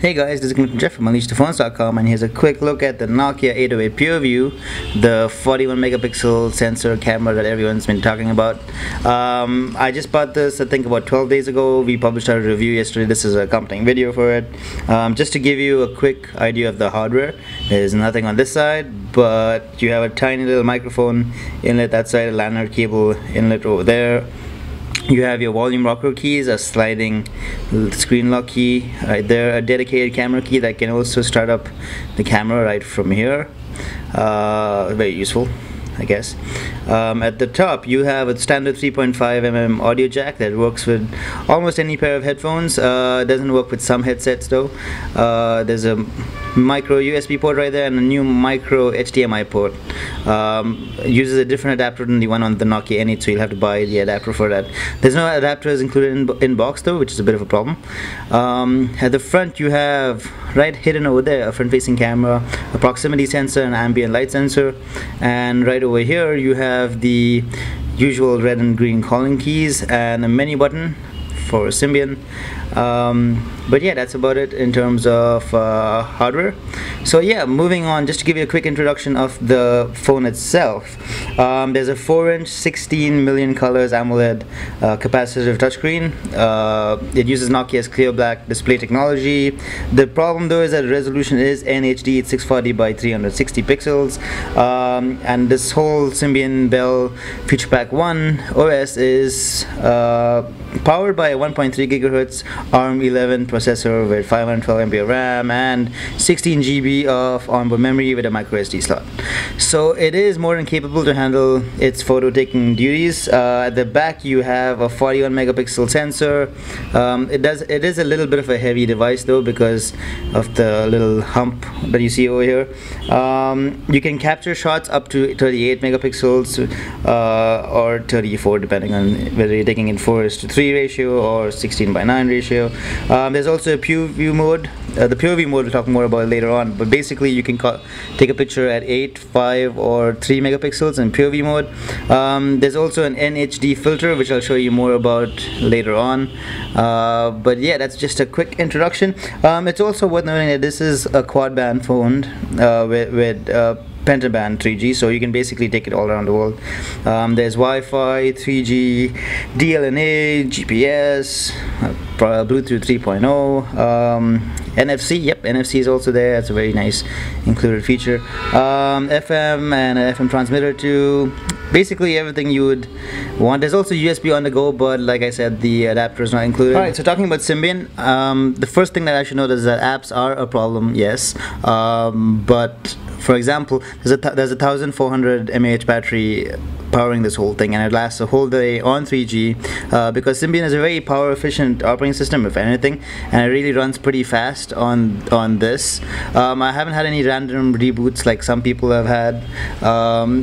Hey guys, this is Jeff from UnleashThePhones.com, and here's a quick look at the Nokia 808 Pureview, the 41 megapixel sensor camera that everyone's been talking about. I just bought this I think about 12 days ago. We published our review yesterday. This is an accompanying video for it. Just to give you a quick idea of the hardware, there's nothing on this side, but you have a tiny little microphone inlet that side, a lanyard cable inlet over there. You have your volume rocker keys, a sliding screen lock key right there, a dedicated camera key that can also start up the camera right from here. Very useful, I guess. At the top you have a standard 3.5mm audio jack that works with almost any pair of headphones. It doesn't work with some headsets though. There's a micro USB port right there and a new micro HDMI port. Uses a different adapter than the one on the Nokia N8, so you'll have to buy the adapter for that. There's no adapters included in box though, which is a bit of a problem. At the front you have, right hidden over there, a front-facing camera, a proximity sensor, an ambient light sensor, and right over here you have the usual red and green calling keys and a menu button for Symbian. But yeah, that's about it in terms of hardware. So yeah, moving on, just to give you a quick introduction of the phone itself. There's a 4-inch 16 million colors AMOLED capacitive touchscreen. It uses Nokia's clear black display technology. The problem though is that the resolution is NHD, it's 640 by 360 pixels, and this whole Symbian Bell Feature Pack 1 OS is powered by a 1.3 gigahertz ARM11 processor with 512 MB of RAM and 16 GB of onboard memory with a micro SD slot. So it is more than capable to handle its photo taking duties. At the back you have a 41 megapixel sensor. It is a little bit of a heavy device though because of the little hump that you see over here. You can capture shots up to 38 megapixels or 34 depending on whether you're taking in 4:3 ratio or 16:9 ratio. There's also a Pureview mode. The Pureview mode we'll talk more about later on, but basically you can take a picture at 8, 5 or 3 megapixels in Pureview mode. There's also an NHD filter which I'll show you more about later on. But yeah, that's just a quick introduction. It's also worth noting that this is a quad band phone with pentaband 3G, so you can basically take it all around the world. There's Wi-Fi, 3G, DLNA, GPS, Bluetooth 3.0, NFC. Yep, NFC is also there. That's a very nice included feature. FM and an FM transmitter too. Basically everything you would want. There's also USB on the go, but like I said, the adapter is not included. Alright, so talking about Symbian, the first thing that I should note is that apps are a problem, yes, but for example, there's a 1400 mAh battery powering this whole thing, and it lasts a whole day on 3G because Symbian is a very power efficient operating system, if anything, and it really runs pretty fast on this. I haven't had any random reboots like some people have had.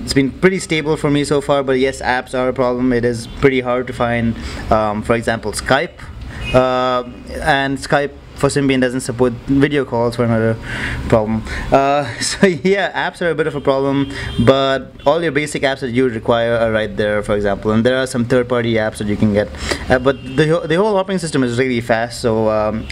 It's been pretty stable for me so far, but yes, apps are a problem. It is pretty hard to find, for example, Skype, and Skype for Symbian doesn't support video calls, for another problem. So yeah, apps are a bit of a problem, but all your basic apps that you would require are right there, for example, and there are some third-party apps that you can get, but the whole operating system is really fast, so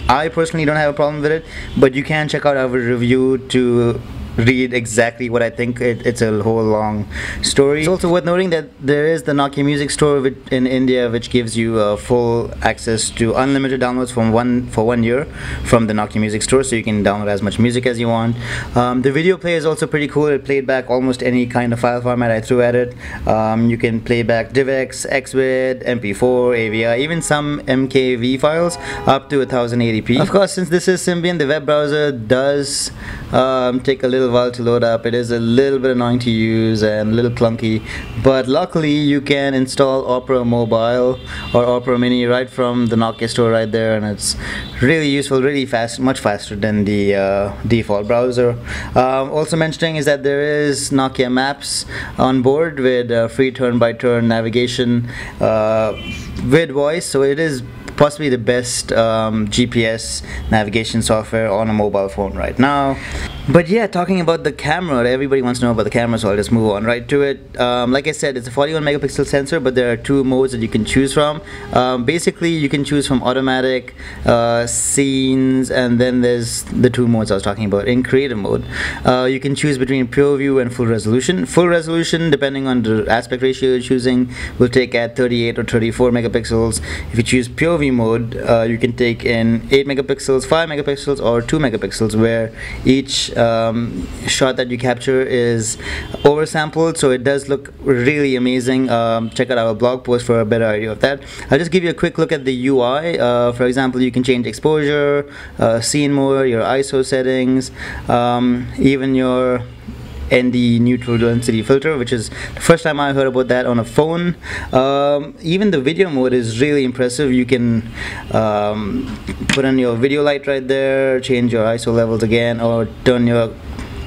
I personally don't have a problem with it, but you can check out our review to read exactly what I think. It's a whole long story. It's also worth noting that there is the Nokia Music Store in India, which gives you full access to unlimited downloads for 1 year from the Nokia Music Store, so you can download as much music as you want. The video player is also pretty cool. It played back almost any kind of file format I threw at it. You can play back DivX, XVID, MP4, AVI, even some MKV files up to 1080p. Of course, since this is Symbian, the web browser does take a little while to load up. It is a little bit annoying to use and a little clunky, but luckily you can install Opera Mobile or Opera Mini right from the Nokia store right there, and it's really useful, really fast, much faster than the default browser. Also mentioning is that there is Nokia Maps on board with free turn-by-turn navigation with voice, so it is possibly the best GPS navigation software on a mobile phone right now. But yeah, talking about the camera, everybody wants to know about the camera, so I'll just move on right to it. Like I said, it's a 41 megapixel sensor, but there are two modes that you can choose from. Basically, you can choose from automatic, scenes, and then there's the two modes I was talking about. In creative mode, you can choose between Pureview and full resolution. Full resolution, depending on the aspect ratio you're choosing, will take at 38 or 34 megapixels. If you choose Pureview mode, you can take in 8 megapixels, 5 megapixels, or 2 megapixels, where each shot that you capture is oversampled, so it does look really amazing. Check out our blog post for a better idea of that. I'll just give you a quick look at the UI. For example, you can change exposure, scene mode, your ISO settings, even your ND neutral density filter, which is the first time I heard about that on a phone. Even the video mode is really impressive. You can put on your video light right there, change your ISO levels again, or turn your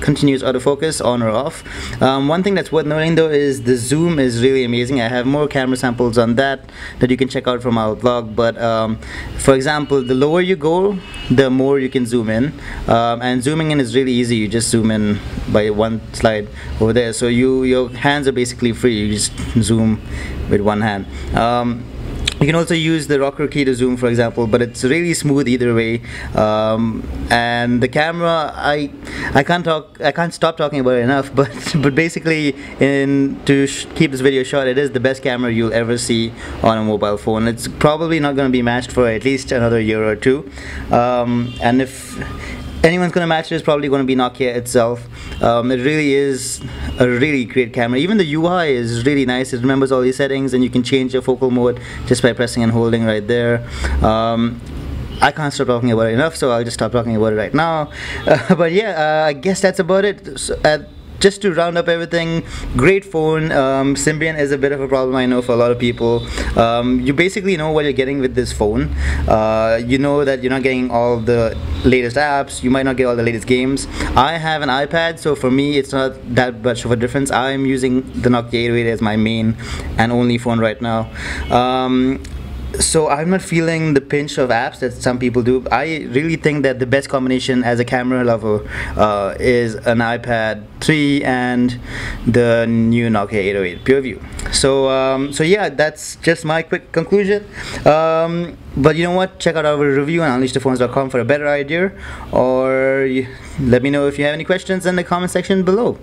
continuous autofocus on or off. One thing that's worth noting though is the zoom is really amazing. I have more camera samples on that you can check out from our blog, but for example, the lower you go, the more you can zoom in, and zooming in is really easy. You just zoom in by one slide over there, so your hands are basically free. You just zoom with one hand. You can also use the rocker key to zoom, for example, but it's really smooth either way. And the camera, I can't stop talking about it enough. But basically, to keep this video short, it is the best camera you'll ever see on a mobile phone. It's probably not going to be matched for at least another year or two. And if anyone's going to match it, it's probably going to be Nokia itself. It really is a really great camera. Even the UI is really nice. It remembers all these settings, and you can change your focal mode just by pressing and holding right there. I can't stop talking about it enough, so I'll just stop talking about it right now. But yeah, I guess that's about it. So, just to round up everything, great phone. Symbian is a bit of a problem, I know, for a lot of people. You basically know what you're getting with this phone. You know that you're not getting all the latest apps, you might not get all the latest games. I have an iPad, so for me it's not that much of a difference. I'm using the Nokia 808 as my main and only phone right now. So I'm not feeling the pinch of apps that some people do. I really think that the best combination as a camera lover is an iPad 3 and the new Nokia 808 Pureview. So yeah, that's just my quick conclusion. But you know what? Check out our review on unleashthephones.com for a better idea, or let me know if you have any questions in the comment section below.